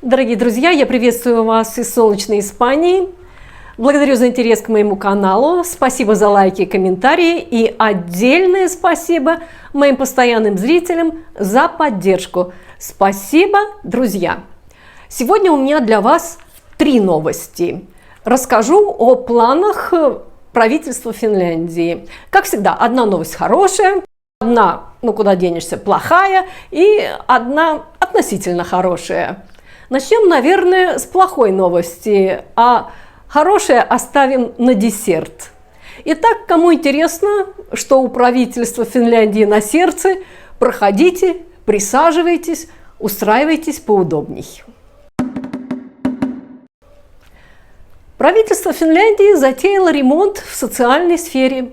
Дорогие друзья, я приветствую вас из солнечной Испании. Благодарю за интерес к моему каналу. Спасибо за лайки и комментарии. И отдельное спасибо моим постоянным зрителям за поддержку. Спасибо, друзья! Сегодня у меня для вас 3 новости. Расскажу о планах правительства Финляндии. Как всегда, одна новость хорошая, одна, куда денешься, плохая, и одна относительно хорошая. Начнем, наверное, с плохой новости, а хорошее оставим на десерт. Итак, кому интересно, что у правительства Финляндии на сердце, проходите, присаживайтесь, устраивайтесь поудобней. Правительство Финляндии затеяло ремонт в социальной сфере.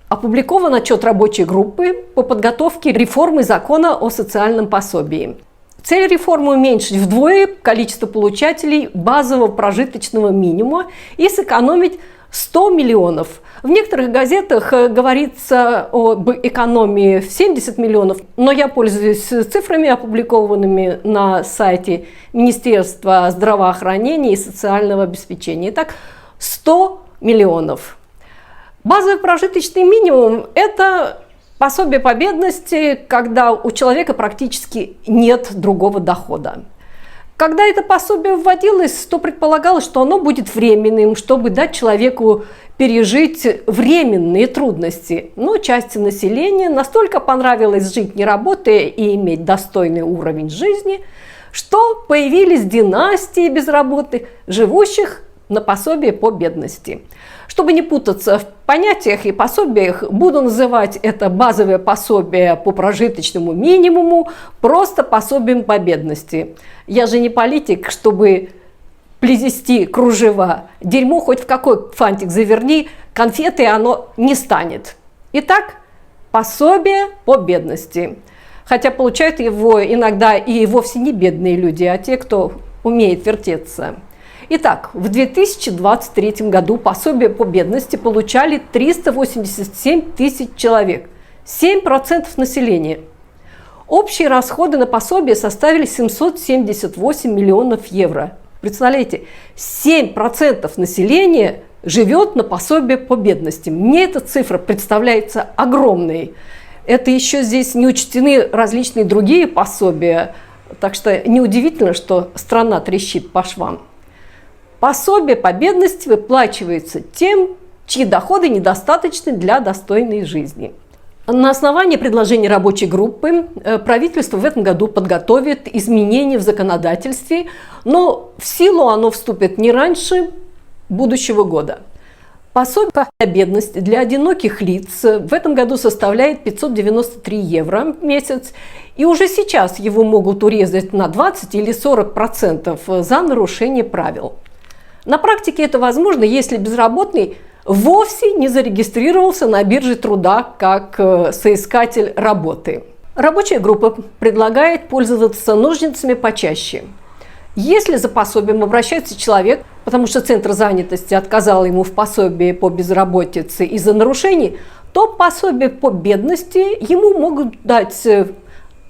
Опубликован отчет рабочей группы по подготовке реформы закона о социальном пособии. Цель реформы – уменьшить вдвое количество получателей базового прожиточного минимума и сэкономить 100 миллионов. В некоторых газетах говорится об экономии в 70 миллионов, но я пользуюсь цифрами, опубликованными на сайте Министерства здравоохранения и социального обеспечения. Итак, 100 миллионов. Базовый прожиточный минимум – это пособие по бедности, когда у человека практически нет другого дохода. Когда это пособие вводилось, то предполагалось, что оно будет временным, чтобы дать человеку пережить временные трудности. Но части населения настолько понравилось жить не работая и иметь достойный уровень жизни, что появились династии безработных, живущих на пособие по бедности. Чтобы не путаться в понятиях и пособиях, буду называть это базовое пособие по прожиточному минимуму просто пособием по бедности. Я же не политик, чтобы плести кружева. Дерьмо хоть в какой фантик заверни, конфеты оно не станет. Итак, пособие по бедности. Хотя получают его иногда и вовсе не бедные люди, а те, кто умеет вертеться. Итак, в 2023 году пособие по бедности получали 387 тысяч человек, 7% населения. Общие расходы на пособие составили 778 миллионов евро. Представляете, 7% населения живет на пособие по бедности. Мне эта цифра представляется огромной. Это еще здесь не учтены различные другие пособия, так что неудивительно, что страна трещит по швам. Пособие по бедности выплачивается тем, чьи доходы недостаточны для достойной жизни. На основании предложений рабочей группы правительство в этом году подготовит изменения в законодательстве, но в силу оно вступит не раньше будущего года. Пособие по бедности для одиноких лиц в этом году составляет 593 евро в месяц, и уже сейчас его могут урезать на 20 или 40% за нарушение правил. На практике это возможно, если безработный вовсе не зарегистрировался на бирже труда как соискатель работы. Рабочая группа предлагает пользоваться ножницами почаще. Если за пособием обращается человек, потому что Центр занятости отказал ему в пособии по безработице из-за нарушений, то пособие по бедности ему могут дать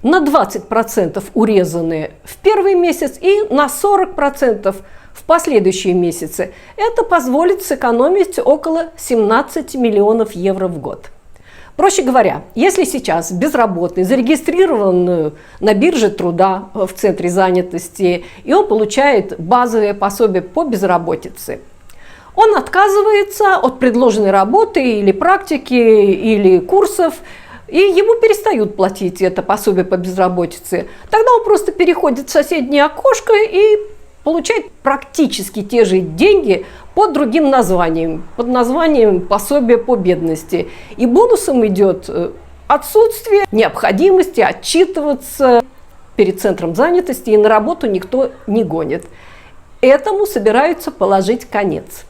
на 20% урезанные в первый месяц и на 40% в последующие месяцы. Это позволит сэкономить около 17 миллионов евро в год. Проще говоря, если сейчас безработный зарегистрирован на бирже труда в Центре занятости, и он получает базовое пособие по безработице, он отказывается от предложенной работы или практики, или курсов, и ему перестают платить это пособие по безработице. Тогда он просто переходит в соседнее окошко и получает практически те же деньги под другим названием, под названием пособие по бедности. И бонусом идет отсутствие необходимости отчитываться перед Центром занятости, и на работу никто не гонит. Этому собираются положить конец.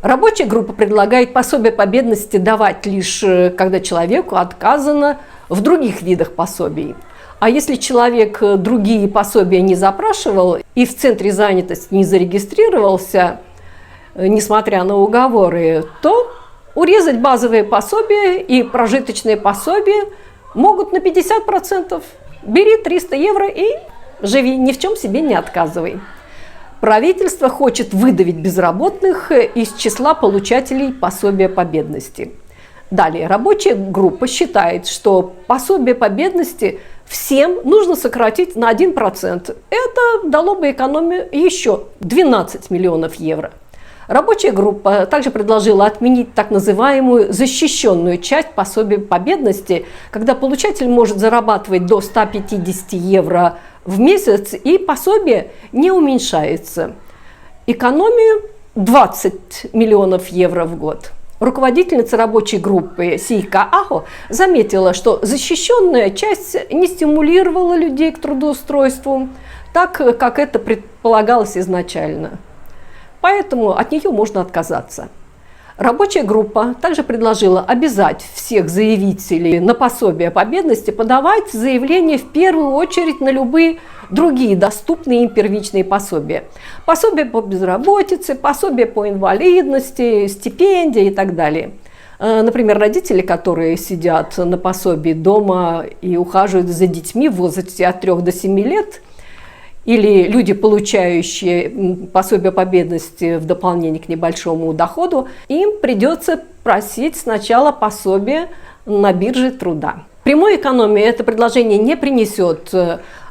Рабочая группа предлагает пособие по бедности давать лишь когда человеку отказано в других видах пособий. А если человек другие пособия не запрашивал и в Центре занятости не зарегистрировался, несмотря на уговоры, то урезать базовые пособия и прожиточные пособия могут на 50%. Бери 300 евро и живи, ни в чем себе не отказывай. Правительство хочет выдавить безработных из числа получателей пособия по бедности. Далее, рабочая группа считает, что пособие по бедности всем нужно сократить на 1%. Это дало бы экономию еще 12 миллионов евро. Рабочая группа также предложила отменить так называемую защищенную часть пособия по бедности, когда получатель может зарабатывать до 150 евро в месяц, и пособие не уменьшается. Экономию 20 миллионов евро в год. Руководительница рабочей группы Сейка Ахо заметила, что защищенная часть не стимулировала людей к трудоустройству, так как это предполагалось изначально. Поэтому от нее можно отказаться. Рабочая группа также предложила обязать всех заявителей на пособие по бедности подавать заявление в первую очередь на любые другие доступные им первичные пособия. Пособие по безработице, пособие по инвалидности, стипендия и так далее. Например, родители, которые сидят на пособии дома и ухаживают за детьми в возрасте от 3 до 7 лет, или люди, получающие пособие по бедности в дополнение к небольшому доходу, им придется просить сначала пособие на бирже труда. Прямой экономии это предложение не принесет,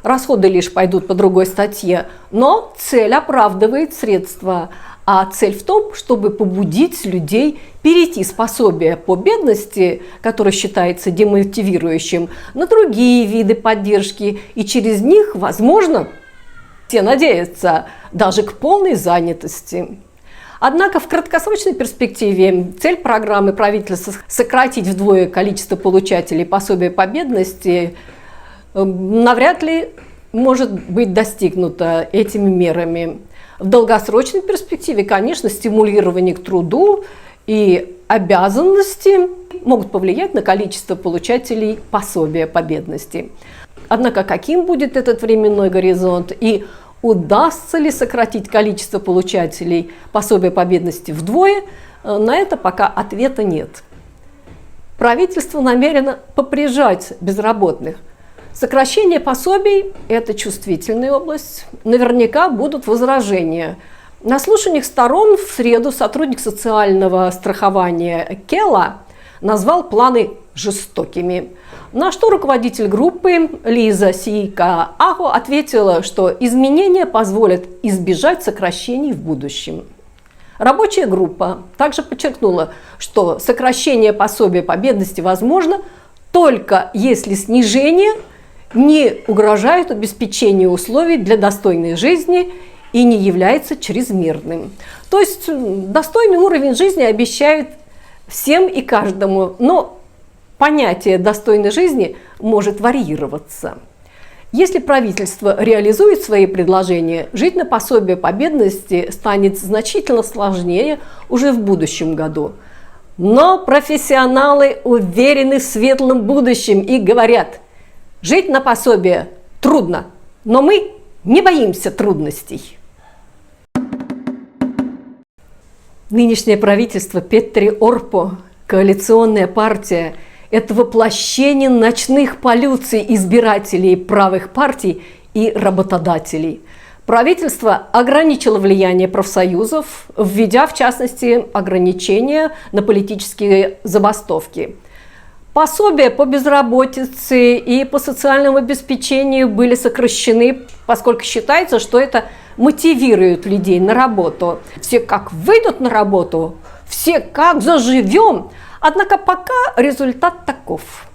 расходы лишь пойдут по другой статье, но цель оправдывает средства. А цель в том, чтобы побудить людей перейти с пособия по бедности, которое считается демотивирующим, на другие виды поддержки, и через них, возможно, все надеются даже к полной занятости. Однако в краткосрочной перспективе цель программы правительства сократить вдвое количество получателей пособия по бедности навряд ли может быть достигнута этими мерами. В долгосрочной перспективе, конечно, стимулирование к труду и обязанности могут повлиять на количество получателей пособия по бедности. Однако каким будет этот временной горизонт и удастся ли сократить количество получателей пособия по бедности вдвое, на это пока ответа нет. Правительство намерено поприжать безработных. Сокращение пособий – это чувствительная область. Наверняка будут возражения. На слушаниях сторон в среду сотрудник социального страхования Кела назвал планы жестокими. На что руководитель группы Лиза Сейка Ахо ответила, что изменения позволят избежать сокращений в будущем. Рабочая группа также подчеркнула, что сокращение пособия по бедности возможно только если снижение не угрожает обеспечению условий для достойной жизни и не является чрезмерным. То есть достойный уровень жизни обещают всем и каждому, но понятие достойной жизни может варьироваться. Если правительство реализует свои предложения, жить на пособие по бедности станет значительно сложнее уже в будущем году. Но профессионалы уверены в светлом будущем и говорят: жить на пособие трудно, но мы не боимся трудностей. Нынешнее правительство Петтери Орпо, коалиционная партия, это воплощение ночных полюций избирателей правых партий и работодателей. Правительство ограничило влияние профсоюзов, введя, в частности, ограничения на политические забастовки. Пособия по безработице и по социальному обеспечению были сокращены, поскольку считается, что это мотивирует людей на работу. Все как выйдут на работу, все как заживем. Однако пока результат таков.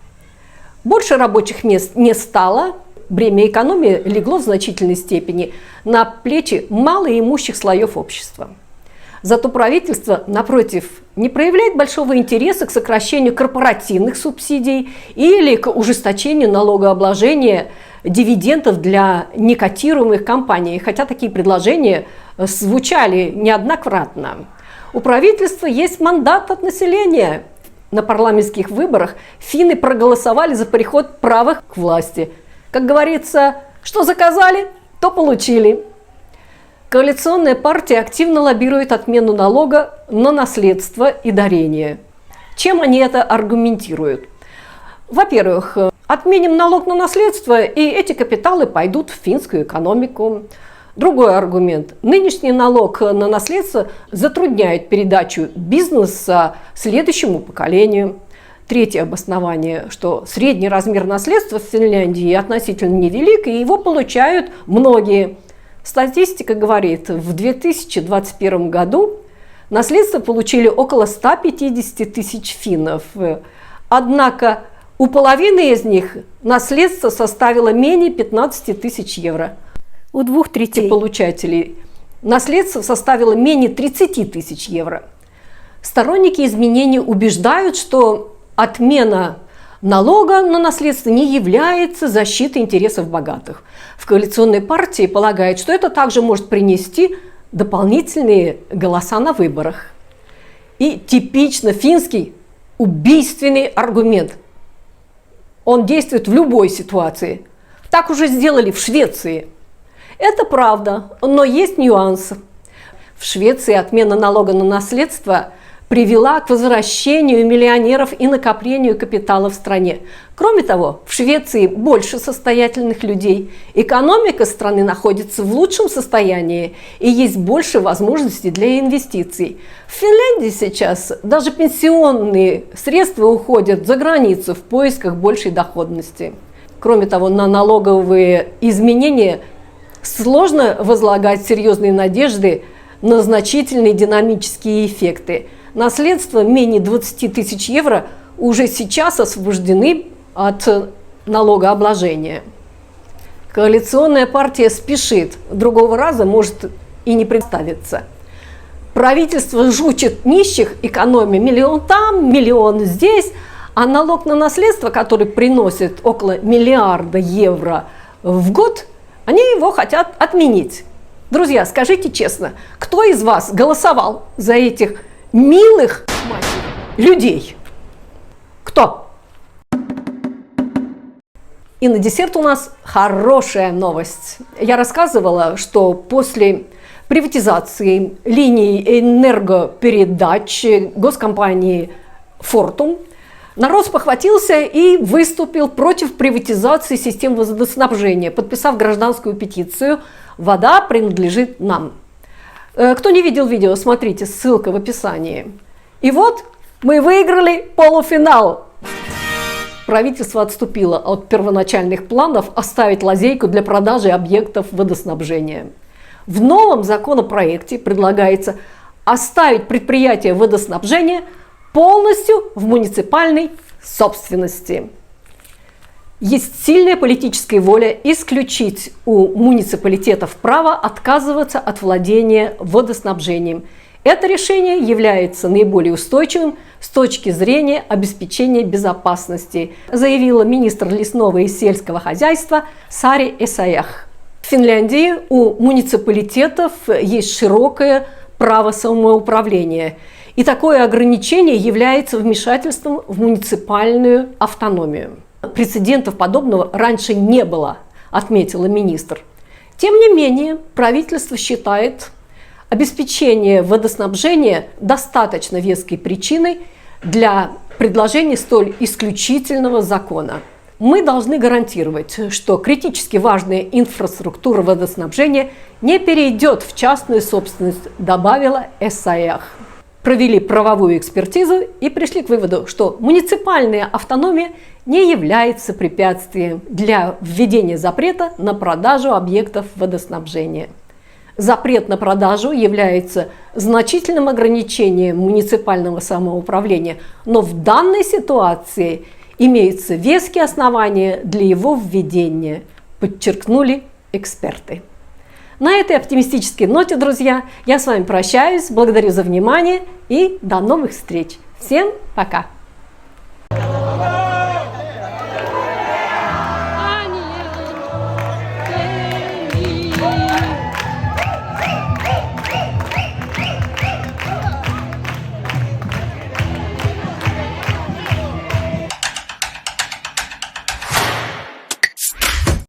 Больше рабочих мест не стало, бремя экономии легло в значительной степени на плечи малоимущих слоев общества. Зато правительство, напротив, не проявляет большого интереса к сокращению корпоративных субсидий или к ужесточению налогообложения дивидендов для некотируемых компаний, хотя такие предложения звучали неоднократно. У правительства есть мандат от населения. На парламентских выборах финны проголосовали за переход правых к власти. Как говорится, что заказали, то получили. Коалиционная партия активно лоббирует отмену налога на наследство и дарение. Чем они это аргументируют? Во-первых, отменим налог на наследство, и эти капиталы пойдут в финскую экономику. Другой аргумент. Нынешний налог на наследство затрудняет передачу бизнеса следующему поколению. Третье обоснование, что средний размер наследства в Финляндии относительно невелик, и его получают многие. Статистика говорит, в 2021 году наследство получили около 150 тысяч финнов. Однако у половины из них наследство составило менее 15 тысяч евро. У 2/3 получателей наследство составило менее 30 тысяч евро. Сторонники изменений убеждают, что отмена налога на наследство не является защитой интересов богатых. В коалиционной партии полагают, что это также может принести дополнительные голоса на выборах. И типично финский убийственный аргумент. Он действует в любой ситуации. Так уже сделали в Швеции. Это правда, но есть нюанс. В Швеции отмена налога на наследство привела к возвращению миллионеров и накоплению капитала в стране. Кроме того, в Швеции больше состоятельных людей, экономика страны находится в лучшем состоянии и есть больше возможностей для инвестиций. В Финляндии сейчас даже пенсионные средства уходят за границу в поисках большей доходности. Кроме того, на налоговые изменения сложно возлагать серьезные надежды на значительные динамические эффекты. Наследство менее 20 тысяч евро уже сейчас освобождены от налогообложения. Коалиционная партия спешит, другого раза может и не представиться. Правительство жучит нищих, экономя миллион там, миллион здесь, а налог на наследство, который приносит около миллиарда евро в год, они его хотят отменить. Друзья, скажите честно, кто из вас голосовал за этих милых людей? Кто? И на десерт у нас хорошая новость. Я рассказывала, что после приватизации линий энергопередач госкомпании «Фортум» народ спохватился и выступил против приватизации систем водоснабжения, подписав гражданскую петицию «Вода принадлежит нам». Кто не видел видео, смотрите, ссылка в описании. И вот мы выиграли полуфинал. Правительство отступило от первоначальных планов оставить лазейку для продажи объектов водоснабжения. В новом законопроекте предлагается оставить предприятие водоснабжения полностью в муниципальной собственности. Есть сильная политическая воля исключить у муниципалитетов право отказываться от владения водоснабжением. Это решение является наиболее устойчивым с точки зрения обеспечения безопасности, заявила министр лесного и сельского хозяйства Сари Эсаях. В Финляндии у муниципалитетов есть широкое право самоуправления. И такое ограничение является вмешательством в муниципальную автономию. Прецедентов подобного раньше не было, отметила министр. Тем не менее, правительство считает обеспечение водоснабжения достаточно веской причиной для предложения столь исключительного закона. Мы должны гарантировать, что критически важная инфраструктура водоснабжения не перейдет в частную собственность, добавила Эсаях. Провели правовую экспертизу и пришли к выводу, что муниципальная автономия не является препятствием для введения запрета на продажу объектов водоснабжения. Запрет на продажу является значительным ограничением муниципального самоуправления, но в данной ситуации имеются веские основания для его введения, подчеркнули эксперты. На этой оптимистической ноте, друзья, я с вами прощаюсь, благодарю за внимание и до новых встреч. Всем пока!